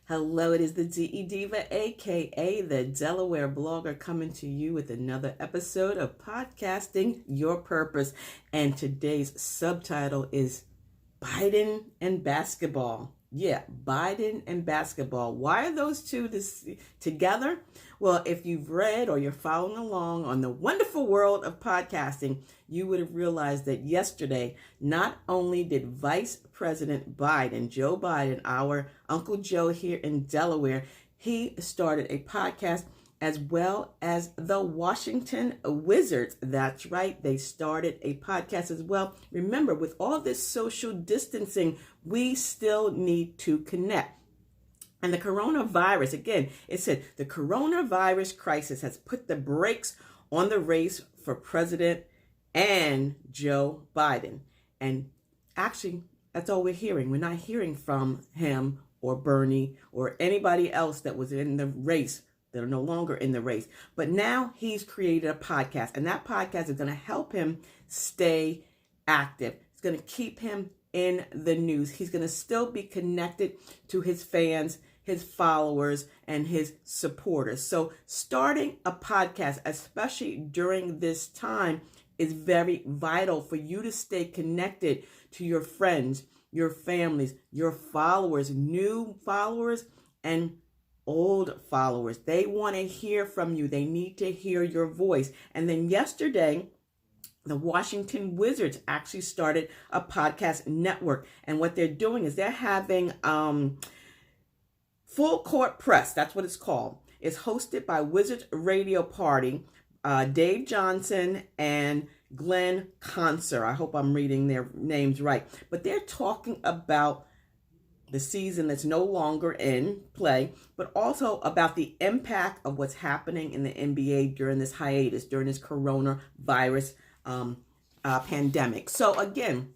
Hello, it is the DE Diva, aka the Delaware blogger, coming to you with another episode of Podcasting Your Purpose. And today's subtitle is Biden and Basketball. Yeah, Biden and basketball. Why are those two together? Well, if you've read or you're following along on the wonderful world of podcasting, you would have realized that yesterday, not only did Vice President Biden, Joe Biden, our Uncle Joe here in Delaware, he started a podcast as well as the Washington Wizards. That's right, they started a podcast as well. Remember, with all this social distancing, we still need to connect. And the coronavirus, again, it said the coronavirus crisis has put the brakes on the race for president and Joe Biden. And actually, that's all we're hearing. We're not hearing from him or Bernie or anybody else that was in the race, that are no longer in the race. But now he's created a podcast, and that podcast is going to help him stay active. It's going to keep him in the news. He's going to still be connected to his fans, his followers, and his supporters. So starting a podcast, especially during this time, is very vital for you to stay connected to your friends, your families, your followers, new followers, and old followers. They want to hear from you. They need to hear your voice. And then yesterday, the Washington Wizards actually started a podcast network. And what they're doing is they're having Full Court Press. That's what it's called. It's hosted by Wizards Radio Party, Dave Johnson and Glenn Conser. I hope I'm reading their names right. But they're talking about the season that's no longer in play, but also about the impact of what's happening in the NBA during this hiatus, during this coronavirus pandemic. So again,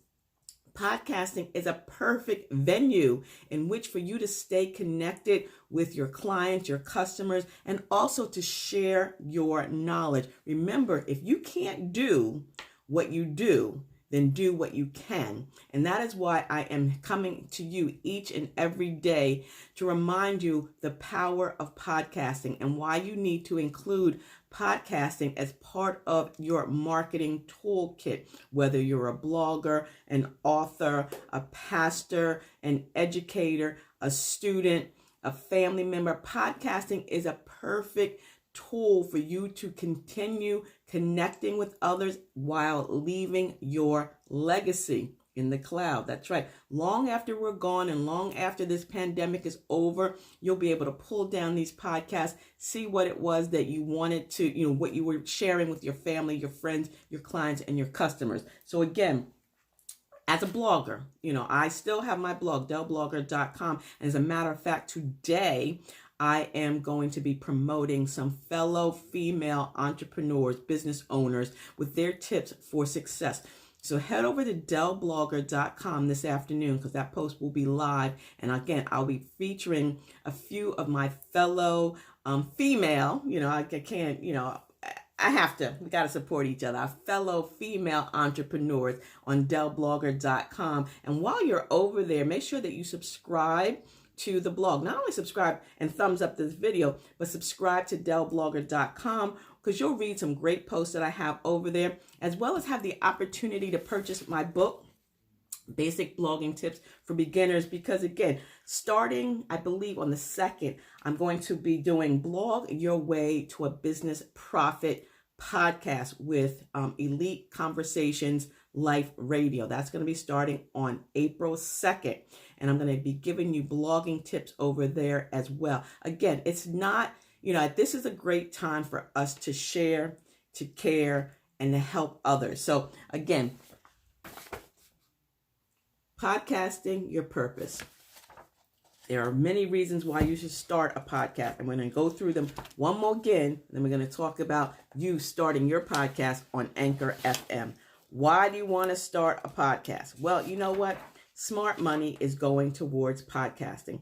podcasting is a perfect venue in which for you to stay connected with your clients, your customers, and also to share your knowledge. Remember, if you can't do what you do, then do what you can. And that is why I am coming to you each and every day to remind you the power of podcasting and why you need to include podcasting as part of your marketing toolkit, whether you're a blogger, an author, a pastor, an educator, a student, a family member. Podcasting is a perfect tool for you to continue connecting with others while leaving your legacy in the cloud. That's right. Long after we're gone and long after this pandemic is over, you'll be able to pull down these podcasts, see what it was that you wanted to, what you were sharing with your family, your friends, your clients, and your customers. So again, as a blogger, I still have my blog, delblogger.com. And as a matter of fact, today, I am going to be promoting some fellow female entrepreneurs, business owners, with their tips for success. So head over to delblogger.com this afternoon, because that post will be live. And again, I'll be featuring a few of my fellow female, I can't, we got to support each other, our fellow female entrepreneurs on delblogger.com. And while you're over there, make sure that you subscribe to the blog. Not only subscribe and thumbs up this video, but subscribe to delblogger.com, because you'll read some great posts that I have over there, as well as have the opportunity to purchase my book, Basic Blogging Tips for Beginners. Because again, starting, I believe on the 2nd, I'm going to be doing Blog Your Way to a Business Profit podcast with Elite Conversations Life Radio. That's going to be starting on April 2nd. And I'm going to be giving you blogging tips over there as well. Again, it's not, this is a great time for us to share, to care, and to help others. So again, podcasting your purpose. There are many reasons why you should start a podcast. I'm going to go through them one more again. Then we're going to talk about you starting your podcast on Anchor FM. Why do you want to start a podcast? Well, you know what? Smart money is going towards podcasting.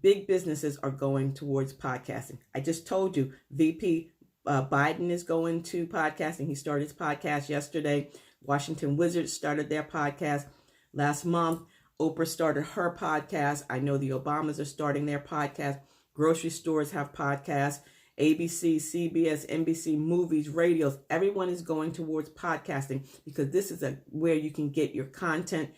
Big businesses are going towards podcasting. I just told you, VP Biden is going to podcasting. He started his podcast yesterday. Washington Wizards started their podcast last month. Oprah started her podcast. I know the Obamas are starting their podcast. Grocery stores have podcasts. ABC, CBS, NBC, movies, radios, everyone is going towards podcasting because this is where you can get your content,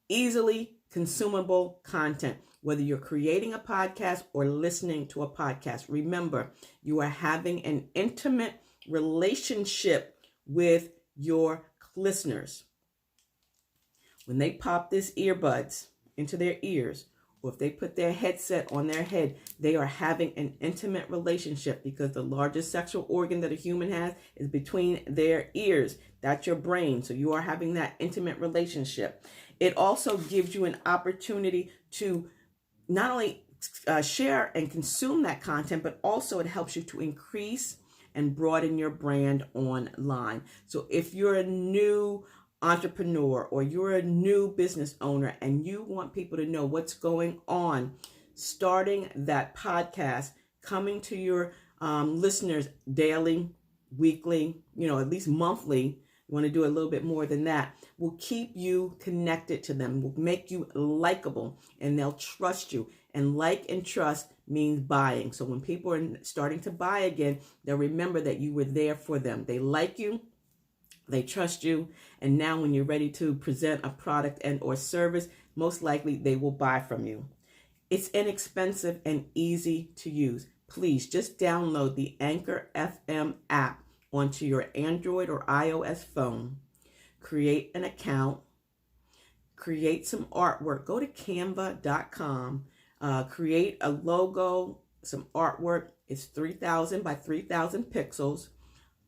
easily consumable content, whether you're creating a podcast or listening to a podcast. Remember, you are having an intimate relationship with your listeners. When they pop these earbuds into their ears, or if they put their headset on their head, they are having an intimate relationship because the largest sexual organ that a human has is between their ears. That's your brain. So you are having that intimate relationship. It also gives you an opportunity to not only share and consume that content, but also it helps you to increase and broaden your brand online. So if you're a new entrepreneur or you're a new business owner and you want people to know what's going on, starting that podcast, coming to your listeners daily, weekly, at least monthly, you want to do a little bit more than that, will keep you connected to them, will make you likable, and they'll trust you. And like and trust means buying. So when people are starting to buy again, they'll remember that you were there for them. They like you, they trust you, and now when you're ready to present a product and or service, most likely they will buy from you. It's inexpensive and easy to use. Please just download the Anchor FM app onto your Android or iOS phone. Create an account. Create some artwork. Go to canva.com. Create a logo, some artwork. It's 3,000 by 3,000 pixels.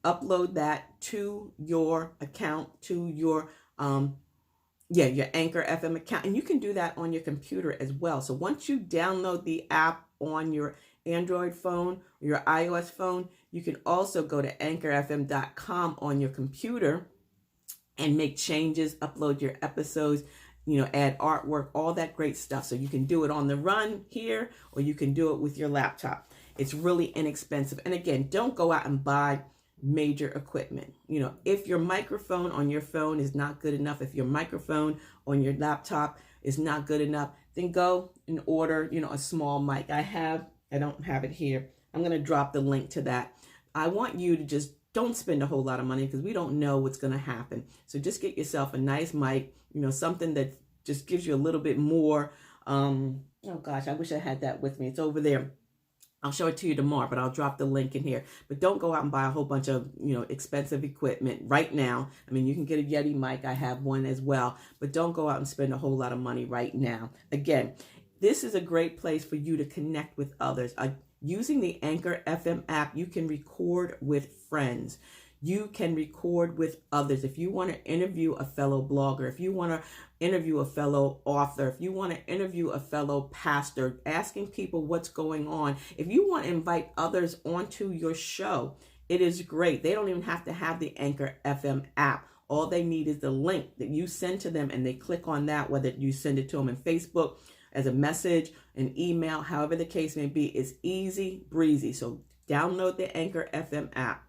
Upload that to your account, to your your Anchor FM account. And you can do that on your computer as well. So once you download the app on your Android phone or your iOS phone, you can also go to anchorfm.com on your computer and make changes, upload your episodes, add artwork, all that great stuff. So you can do it on the run here, or you can do it with your laptop. It's really inexpensive. And again, don't go out and buy major equipment. If your microphone on your phone is not good enough, if your microphone on your laptop is not good enough, then go and order, a small mic. I don't have it here. I'm going to drop the link to that. I want you to just don't spend a whole lot of money because we don't know what's going to happen. So just get yourself a nice mic, something that just gives you a little bit more. Oh gosh, I wish I had that with me. It's over there. I'll show it to you tomorrow, but I'll drop the link in here. But don't go out and buy a whole bunch of, expensive equipment right now. I mean, you can get a Yeti mic. I have one as well. But don't go out and spend a whole lot of money right now. Again, this is a great place for you to connect with others. Using the Anchor FM app, you can record with friends. You can record with others. If you want to interview a fellow blogger, if you want to interview a fellow author, if you want to interview a fellow pastor, asking people what's going on, if you want to invite others onto your show, it is great. They don't even have to have the Anchor FM app. All they need is the link that you send to them, and they click on that, whether you send it to them in Facebook, as a message, an email, however the case may be. It's easy breezy. So download the Anchor FM app.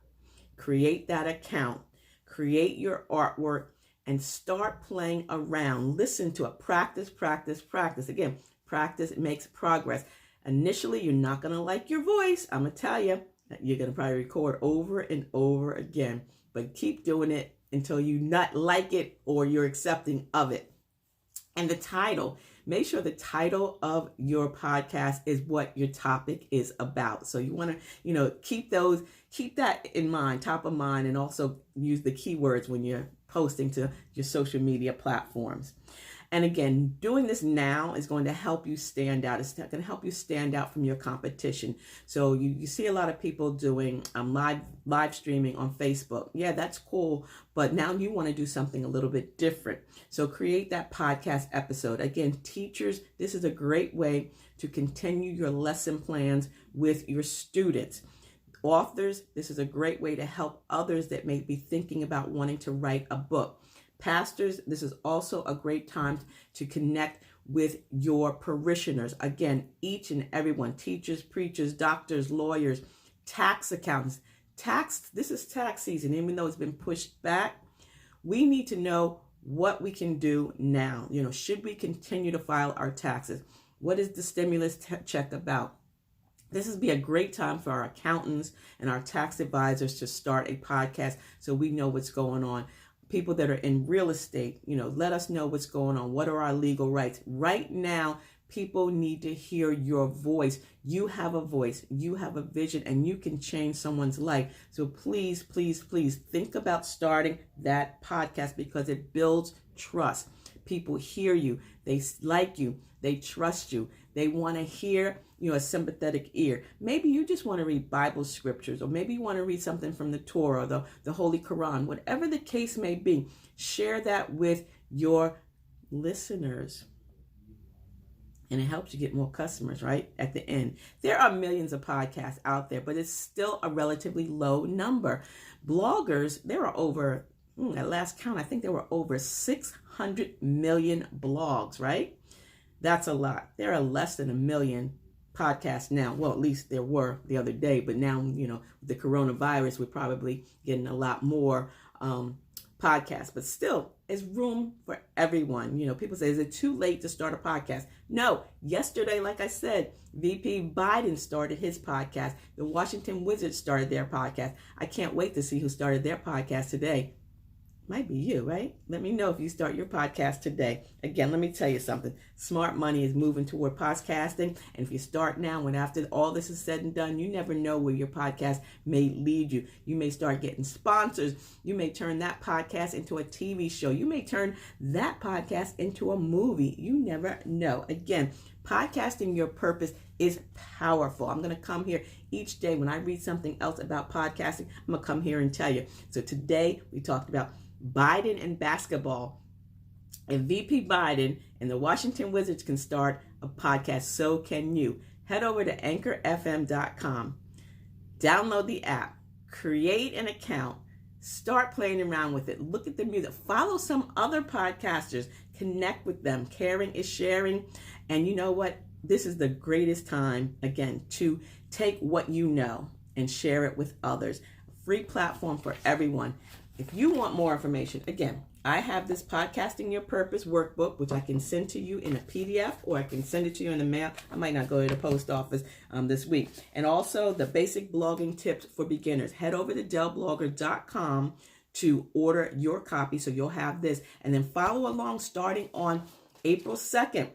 Create that account, create your artwork, and start playing around. Listen to it. Practice, practice, practice. Again, practice makes progress. Initially, you're not going to like your voice. I'm going to tell you, you're going to probably record over and over again. But keep doing it until you not like it or you're accepting of it. And the title, make sure the title of your podcast is what your topic is about. So you want to, keep that in mind, top of mind, and also use the keywords when you're posting to your social media platforms. And again, doing this now is going to help you stand out. It's going to help you stand out from your competition. So you see a lot of people doing live streaming on Facebook. Yeah, that's cool. But now you want to do something a little bit different. So create that podcast episode. Again, teachers, this is a great way to continue your lesson plans with your students. Authors, this is a great way to help others that may be thinking about wanting to write a book. Pastors, this is also a great time to connect with your parishioners. Again, each and everyone, teachers, preachers, doctors, lawyers, tax accountants. This is tax season. Even though it's been pushed back, we need to know what we can do now. Should we continue to file our taxes? What is the stimulus check about? This would be a great time for our accountants and our tax advisors to start a podcast so we know what's going on. People that are in real estate, let us know what's going on. What are our legal rights? Right now, people need to hear your voice. You have a voice, you have a vision, and you can change someone's life. So please, please, please think about starting that podcast because it builds trust. People hear you, they like you, they trust you, they want to hear a sympathetic ear. Maybe you just want to read Bible scriptures, or maybe you want to read something from the Torah or the Holy Quran. Whatever the case may be, share that with your listeners. And it helps you get more customers, right? At the end. There are millions of podcasts out there, but it's still a relatively low number. Bloggers, there are over, at last count, I think there were over 600 million blogs, right? That's a lot. There are less than 1 million podcasts now. Well, at least there were the other day, but now, with the coronavirus, we're probably getting a lot more podcasts, but still, it's room for everyone. People say, is it too late to start a podcast? No. Yesterday, like I said, VP Biden started his podcast. The Washington Wizards started their podcast. I can't wait to see who started their podcast today. Might be you, right? Let me know if you start your podcast today. Again, let me tell you something. Smart money is moving toward podcasting. And if you start now, when after all this is said and done, you never know where your podcast may lead you. You may start getting sponsors. You may turn that podcast into a TV show. You may turn that podcast into a movie. You never know. Again, podcasting your purpose is powerful. I'm going to come here each day when I read something else about podcasting. I'm going to come here and tell you. So today we talked about Biden and basketball. If VP Biden and the Washington Wizards can start a podcast, so can you. Head over to anchorfm.com, download the app, create an account, start playing around with it. Look at the music. Follow some other podcasters. Connect with them. Caring is sharing. And you know what? This is the greatest time, again, to take what you know and share it with others. A free platform for everyone. If you want more information, again, I have this Podcasting Your Purpose workbook, which I can send to you in a PDF, or I can send it to you in the mail. I might not go to the post office this week. And also the basic blogging tips for beginners. Head over to dellblogger.com to order your copy so you'll have this. And then follow along starting on April 2nd.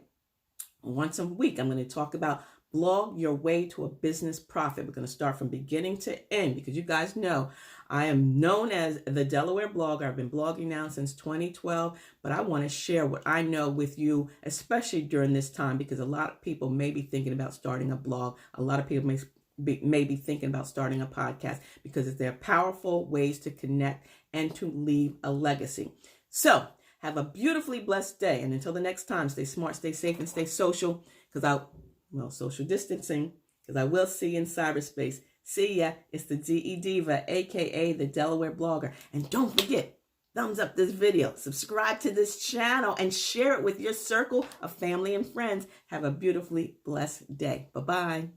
Once a week, I'm going to talk about blog your way to a business profit. We're going to start from beginning to end because you guys know I am known as the Delaware Blogger. I've been blogging now since 2012, but I want to share what I know with you, especially during this time, because a lot of people may be thinking about starting a blog. A lot of people may be thinking about starting a podcast because they're powerful ways to connect and to leave a legacy. So have a beautifully blessed day. And until the next time, stay smart, stay safe, and stay social, social distancing, because I will see you in cyberspace. See ya. It's the DE Diva, aka the Delaware Blogger. And don't forget, thumbs up this video, subscribe to this channel, and share it with your circle of family and friends. Have a beautifully blessed day. Bye-bye.